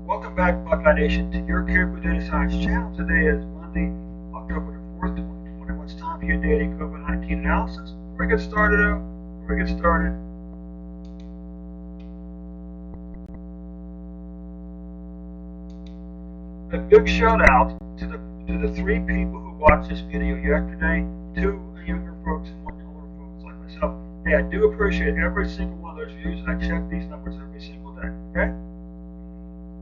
Welcome back, Buckeye Nation, to your Caribou Data Science channel. Today is Monday, October the 4th, 2020. It's time for your daily COVID-19 analysis. Before we get started, a big shout out to the three people who watched this video yesterday, two younger folks and one older folks like myself. Hey, I do appreciate every single one of those views, and I check these numbers every single day, okay?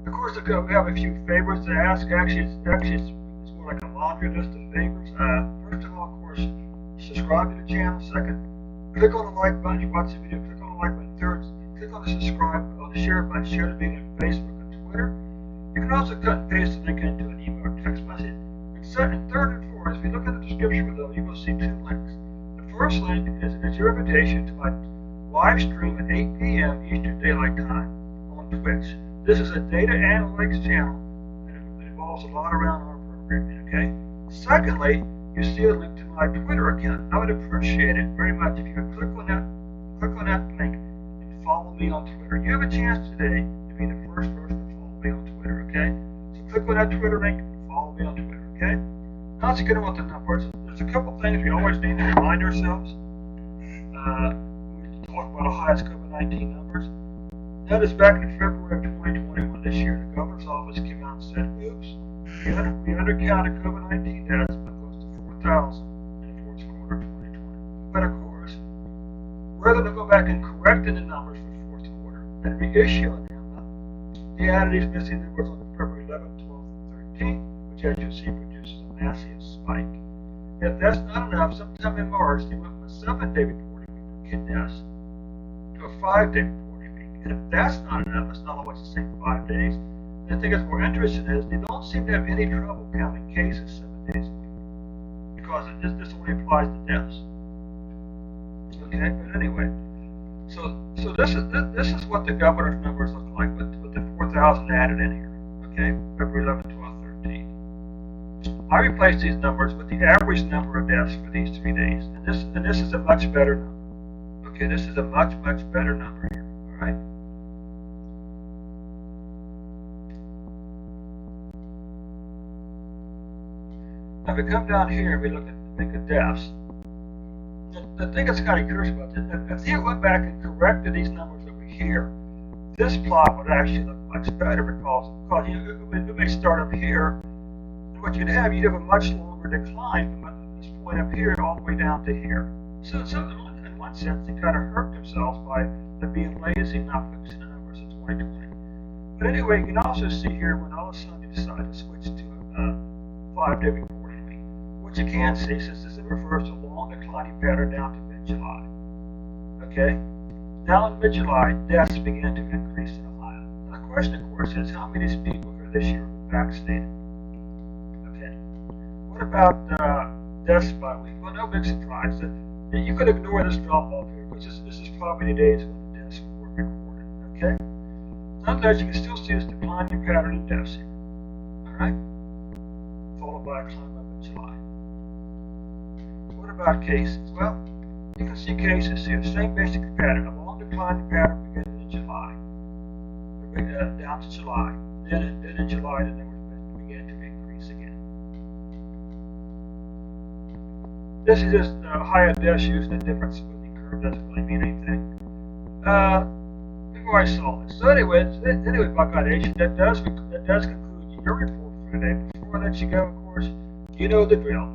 Of course, we have a few favors to ask. Actually, it's more like a laundry list of favors. First of all, of course, subscribe to the channel. Second, click on the like button. You watch the video, click on the like button. Third, click on the subscribe or the share button. Share the video on Facebook and Twitter. You can also cut and paste the link into an email or text message. And third and fourth, if you look at the description below, you will see two links. The first link is your invitation to my live stream at 8 p.m. Eastern Daylight Time on Twitch. This is a data analytics channel, and it involves a lot around our programming, okay? Secondly, you see a link to my Twitter account. I would appreciate it very much if you would click on that link and follow me on Twitter. You have a chance today to be the first person to follow me on Twitter, okay? So click on that Twitter link and follow me on Twitter, okay? Now let's get on with the numbers. There's a couple things we always need to remind ourselves. We talk about Ohio's COVID-19 numbers. That is back in February of 2021 this year. The governor's office came out and said, oops, we undercounted COVID-19 deaths by close to 4,000 in the fourth quarter of 2020. But of course, rather than go back and correct the numbers for the fourth quarter and reissuing them, they added these missing numbers on February 11th, 12th, and 13th, which as you see produces a massive spike. If that's not enough, sometime in March, they went from a 7-day reporting week for kid deaths to a 5-day reporting. And if that's not enough, it's not always the same 5 days. And the thing that's more interesting is they don't seem to have any trouble counting cases 7 days a week, because this only applies to deaths. Okay, but anyway, so this is what the governor's numbers look like with the 4,000 added in here. Okay, February 11th, 12th, 13th. I replaced these numbers with the average number of deaths for these 3 days, and this is a much better number. Okay, this is a much better number here. All right. Now if we come down here and we look at deaths, the thing that's kind of curious about this, if you went back and corrected these numbers over here, this plot would actually look much better because it may start up here, and what you'd have a much longer decline from this point up here all the way down to here. So in one sense, they kind of hurt themselves by them being lazy and not fixing the numbers in 2020. But anyway, you can also see here when all of a sudden you decide to switch to a 5-day reporting week. What you can see, since this refers to a long declining pattern down to mid-July. Okay? Now in mid-July, deaths began to increase in Ohio. Now the question, of course, is how many of these people here this year were vaccinated? Okay. What about deaths by week? Well, no big surprise. You could ignore this drop-off here because this is probably the days when the deaths were recorded. Okay? Nonetheless, you can still see this declining pattern of deaths here. Alright? Followed by a climb up in July. What about cases? Well, you can see cases here, the same basic pattern, a long declining pattern beginning in July, down to July. Then in July, the numbers began to increase again. This is just higher deaths using a different smoothing curve. Doesn't really mean anything. We've already saw this. So anyway, Buckeye Nation, that does conclude your report for today. Before I let you go, of course, you know the drill.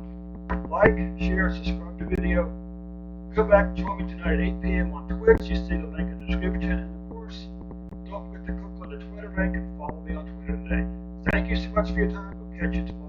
Like, share, subscribe to the video. Come back and join me tonight at 8 p.m. on Twitch. You see the link in the description. And of course, don't forget to click on the Twitter link and follow me on Twitter today. Thank you so much for your time. We'll catch you tomorrow.